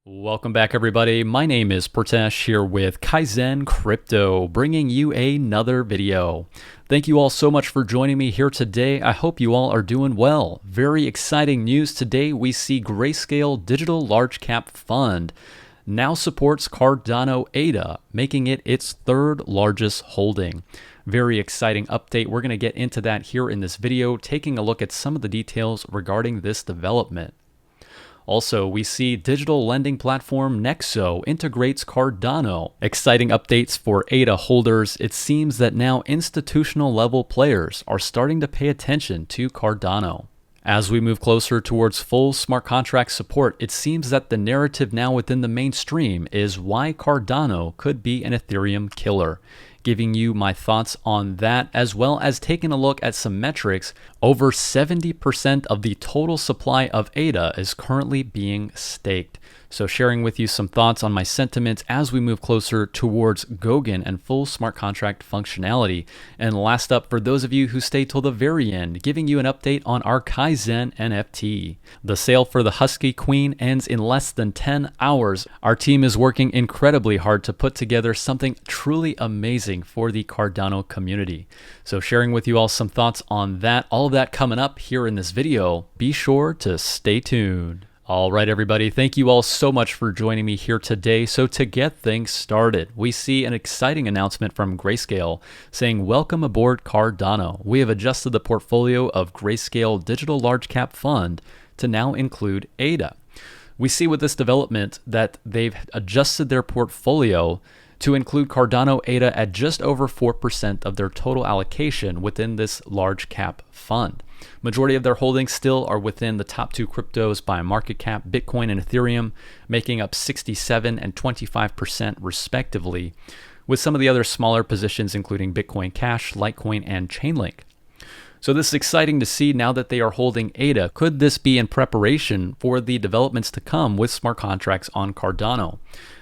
Welcome back, everybody. My name is Pritesh here with Kaizen Crypto, bringing you another video. Thank you all so much for joining me here today. I hope you all are doing well. Very exciting news today. We see Grayscale Digital Large Cap Fund now supports Cardano ADA, making it its third largest holding. Very exciting update. We're going to get into that here in this video, taking a look at some of the details regarding this development. Also, we see digital lending platform Nexo integrates Cardano. Exciting updates for ADA holders. It seems that now institutional level players are starting to pay attention to Cardano. As we move closer towards full smart contract support, it seems that the narrative now within the mainstream is why Cardano could be an Ethereum killer. Giving you my thoughts on that, as well as taking a look at some metrics. Over 70% of the total supply of ADA is currently being staked. So sharing with you some thoughts on my sentiments as we move closer towards Goguen and full smart contract functionality. And last up, for those of you who stay till the very end, giving you an update on our Kaizen NFT. The sale for the Husky Queen ends in less than 10 hours. Our team is working incredibly hard to put together something truly amazing for the Cardano community. So sharing with you all some thoughts on that, all of that coming up here in this video. Be sure to stay tuned. All right, everybody, thank you all so much for joining me here today. So to get things started, we see an exciting announcement from Grayscale saying, welcome aboard Cardano. We have adjusted the portfolio of Grayscale Digital Large Cap Fund to now include ADA. We see with this development that they've adjusted their portfolio to include Cardano ADA at just over 4% of their total allocation within this large cap fund. Majority of their holdings still are within the top two cryptos by market cap, Bitcoin and Ethereum, making up 67 and 25% respectively, with some of the other smaller positions including Bitcoin Cash, Litecoin, and Chainlink. So this is exciting to see now that they are holding ADA. Could this be in preparation for the developments to come with smart contracts on Cardano?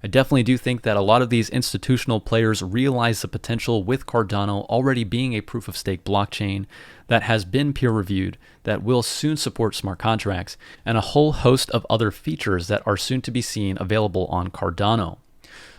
I definitely do think that a lot of these institutional players realize the potential with Cardano already being a proof of stake blockchain that has been peer reviewed, that will soon support smart contracts, and a whole host of other features that are soon to be seen available on Cardano.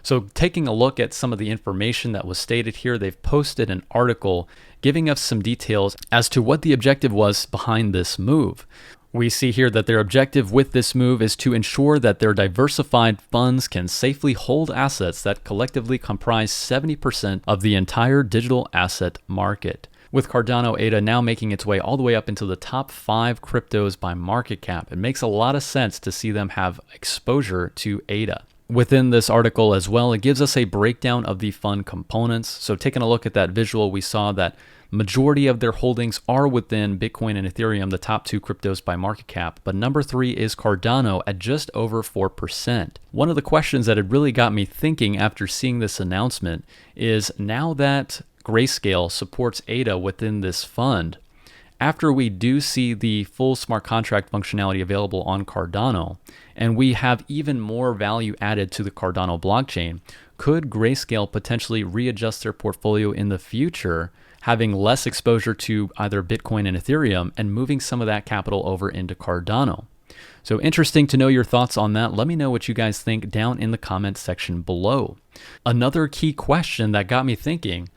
So taking a look at some of the information that was stated here, they've posted an article giving us some details as to what the objective was behind this move. We see here that their objective with this move is to ensure that their diversified funds can safely hold assets that collectively comprise 70% of the entire digital asset market. With Cardano ADA now making its way all the way up into the top 5 cryptos by market cap, it makes a lot of sense to see them have exposure to ADA. Within this article as well, it gives us a breakdown of the fund components. So taking a look at that visual, we saw that majority of their holdings are within Bitcoin and Ethereum, the top 2 cryptos by market cap, but number 3 is Cardano at just over 4%. One of the questions that had really got me thinking after seeing this announcement is, now that Grayscale supports ADA within this fund, after we do see the full smart contract functionality available on Cardano, and we have even more value added to the Cardano blockchain, could Grayscale potentially readjust their portfolio in the future, having less exposure to either Bitcoin and Ethereum and moving some of that capital over into Cardano? So interesting to know your thoughts on that. Let me know what you guys think down in the comments section below. Another key question that got me thinking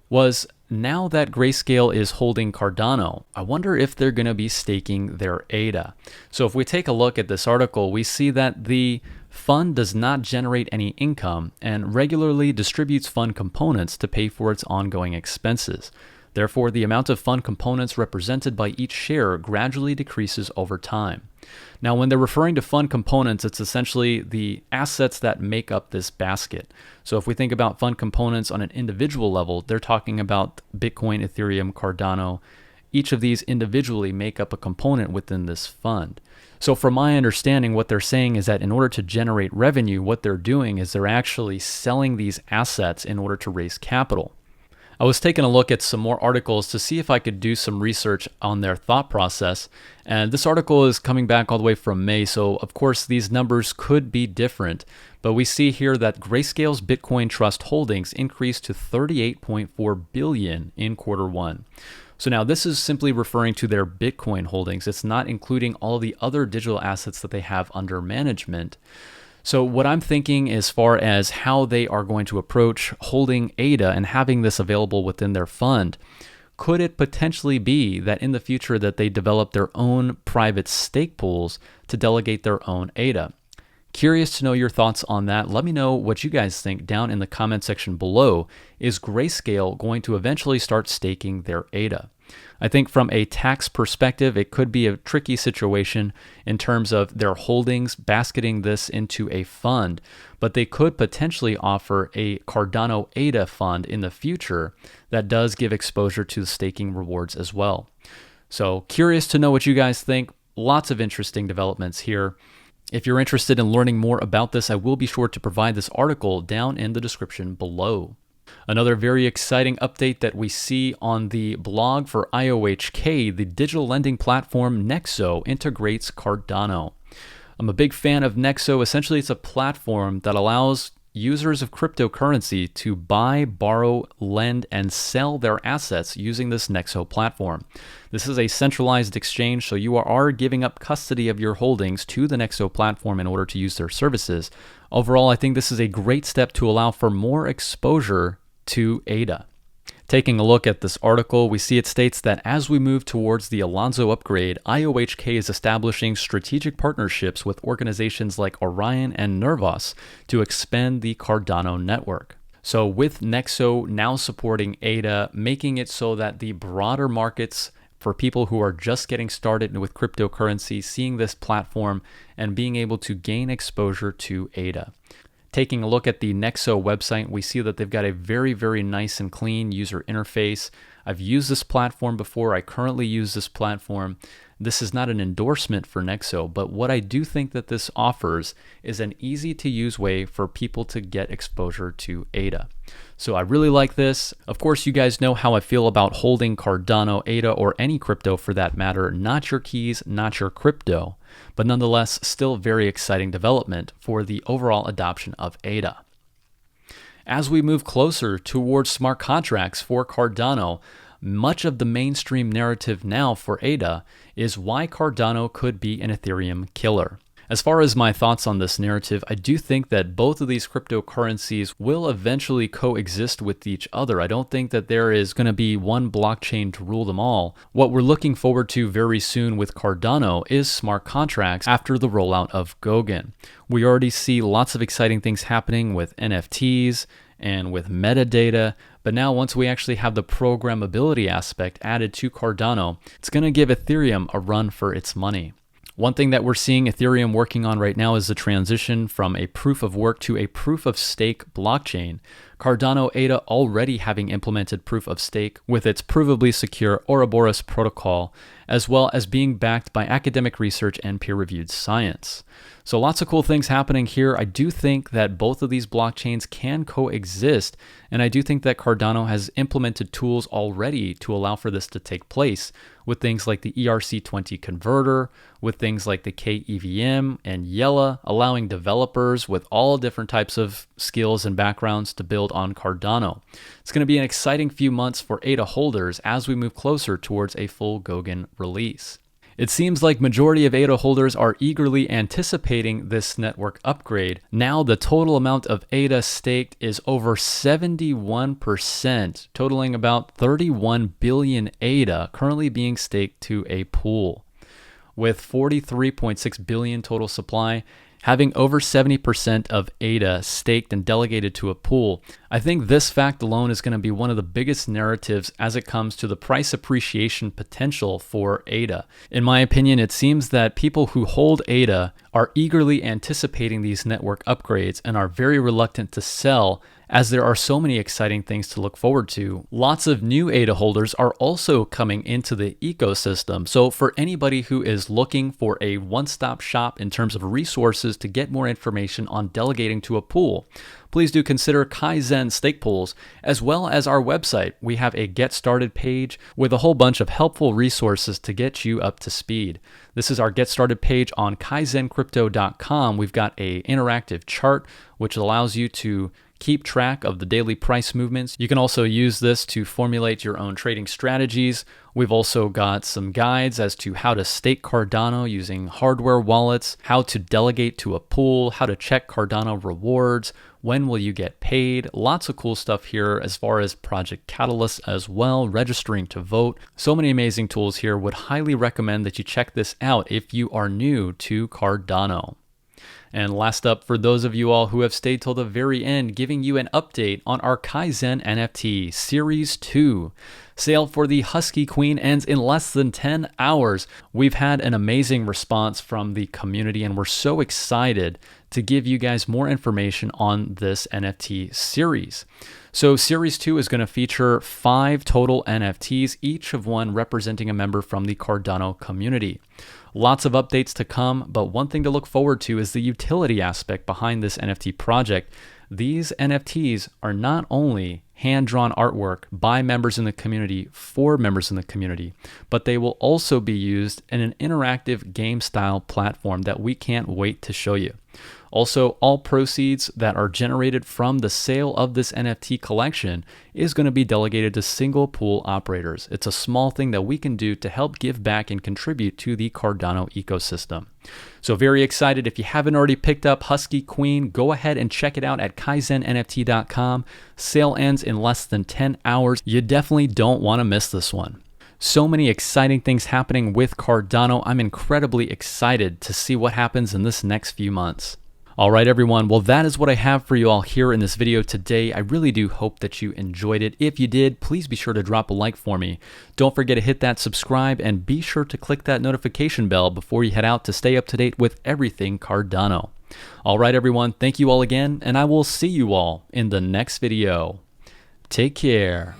was, now that Grayscale is holding Cardano, I wonder if they're going to be staking their ADA. So if we take a look at this article, we see that the fund does not generate any income and regularly distributes fund components to pay for its ongoing expenses. Therefore, the amount of fund components represented by each share gradually decreases over time. Now, when they're referring to fund components, it's essentially the assets that make up this basket. So if we think about fund components on an individual level, they're talking about Bitcoin, Ethereum, Cardano. Each of these individually make up a component within this fund. So from my understanding, what they're saying is that in order to generate revenue, what they're doing is they're actually selling these assets in order to raise capital. I was taking a look at some more articles to see if I could do some research on their thought process. And this article is coming back all the way from May. So of course, these numbers could be different. But we see here that Grayscale's Bitcoin Trust holdings increased to 38.4 billion in Q1. So now this is simply referring to their Bitcoin holdings. It's not including all the other digital assets that they have under management. So what I'm thinking as far as how they are going to approach holding ADA and having this available within their fund, could it potentially be that in the future that they develop their own private stake pools to delegate their own ADA? Curious to know your thoughts on that. Let me know what you guys think down in the comment section below. Is Grayscale going to eventually start staking their ADA? I think from a tax perspective, it could be a tricky situation in terms of their holdings basketing this into a fund, but they could potentially offer a Cardano ADA fund in the future that does give exposure to the staking rewards as well. So curious to know what you guys think. Lots of interesting developments here. If you're interested in learning more about this, I will be sure to provide this article down in the description below. Another very exciting update that we see on the blog for IOHK, the digital lending platform Nexo integrates Cardano. I'm a big fan of Nexo. Essentially, it's a platform that allows users of cryptocurrency to buy, borrow, lend, and sell their assets using this Nexo platform. This is a centralized exchange, so you are giving up custody of your holdings to the Nexo platform in order to use their services. Overall, I think this is a great step to allow for more exposure to ADA. Taking a look at this article, we see it states that as we move towards the Alonzo upgrade, IOHK is establishing strategic partnerships with organizations like Orion and Nervos to expand the Cardano network. So with Nexo now supporting ADA, making it so that the broader markets for people who are just getting started with cryptocurrency, seeing this platform and being able to gain exposure to ADA. Taking a look at the Nexo website, we see that they've got a very, very nice and clean user interface. I've used this platform before. I currently use this platform. This is not an endorsement for Nexo, but what I do think that this offers is an easy to use way for people to get exposure to ADA. So I really like this. Of course, you guys know how I feel about holding Cardano, ADA, or any crypto for that matter. Not your keys, not your crypto, but nonetheless, still very exciting development for the overall adoption of ADA. As we move closer towards smart contracts for Cardano, much of the mainstream narrative now for ADA is why Cardano could be an Ethereum killer. As far as my thoughts on this narrative, I do think that both of these cryptocurrencies will eventually coexist with each other. I don't think that there is going to be one blockchain to rule them all. What we're looking forward to very soon with Cardano is smart contracts after the rollout of Goguen. We already see lots of exciting things happening with NFTs and with metadata, but now once we actually have the programmability aspect added to Cardano, it's going to give Ethereum a run for its money. One thing that we're seeing Ethereum working on right now is the transition from a proof of work to a proof of stake blockchain. Cardano ADA already having implemented proof of stake with its provably secure Ouroboros protocol, as well as being backed by academic research and peer-reviewed science. So lots of cool things happening here. I do think that both of these blockchains can coexist, and I do think that Cardano has implemented tools already to allow for this to take place, with things like the ERC20 converter, with things like the KEVM and Yella, allowing developers with all different types of skills and backgrounds to build on Cardano. It's going to be an exciting few months for ADA holders as we move closer towards a full Goguen release. It seems like majority of ADA holders are eagerly anticipating this network upgrade. Now the total amount of ADA staked is over 71%, totaling about 31 billion ADA currently being staked to a pool. With 43.6 billion total supply, having over 70% of ADA staked and delegated to a pool, I think this fact alone is going to be one of the biggest narratives as it comes to the price appreciation potential for ADA. In my opinion, it seems that people who hold ADA are eagerly anticipating these network upgrades and are very reluctant to sell, as there are so many exciting things to look forward to. Lots of new ADA holders are also coming into the ecosystem. So for anybody who is looking for a one-stop shop in terms of resources to get more information on delegating to a pool, please do consider Kaizen stake pools, as well as our website. We have a Get Started page with a whole bunch of helpful resources to get you up to speed. This is our Get Started page on KaizenCrypto.com. We've got an interactive chart which allows you to keep track of the daily price movements. You can also use this to formulate your own trading strategies. We've also got some guides as to how to stake Cardano using hardware wallets, how to delegate to a pool, how to check Cardano rewards, when will you get paid. Lots of cool stuff here as far as Project Catalyst as well, registering to vote. So many amazing tools here. Would highly recommend that you check this out if you are new to Cardano. And last up, for those of you all who have stayed till the very end, giving you an update on our Kaizen NFT Series 2. Sale for the Husky Queen ends in less than 10 hours. We've had an amazing response from the community, and we're so excited to give you guys more information on this NFT series. So Series 2 is going to feature 5 total NFTs, each of one representing a member from the Cardano community. Lots of updates to come, but one thing to look forward to is the utility aspect behind this NFT project. These NFTs are not only hand-drawn artwork by members in the community for members in the community, but they will also be used in an interactive game-style platform that we can't wait to show you. Also, all proceeds that are generated from the sale of this NFT collection is going to be delegated to single pool operators. It's a small thing that we can do to help give back and contribute to the Cardano ecosystem. So very excited. If you haven't already picked up Husky Queen, go ahead and check it out at KaizenNFT.com. Sale ends in less than 10 hours. You definitely don't want to miss this one. So many exciting things happening with Cardano. I'm incredibly excited to see what happens in this next few months. All right, everyone. Well, that is what I have for you all here in this video today. I really do hope that you enjoyed it. If you did, please be sure to drop a like for me. Don't forget to hit that subscribe and be sure to click that notification bell before you head out to stay up to date with everything Cardano. All right, everyone. Thank you all again, and I will see you all in the next video. Take care.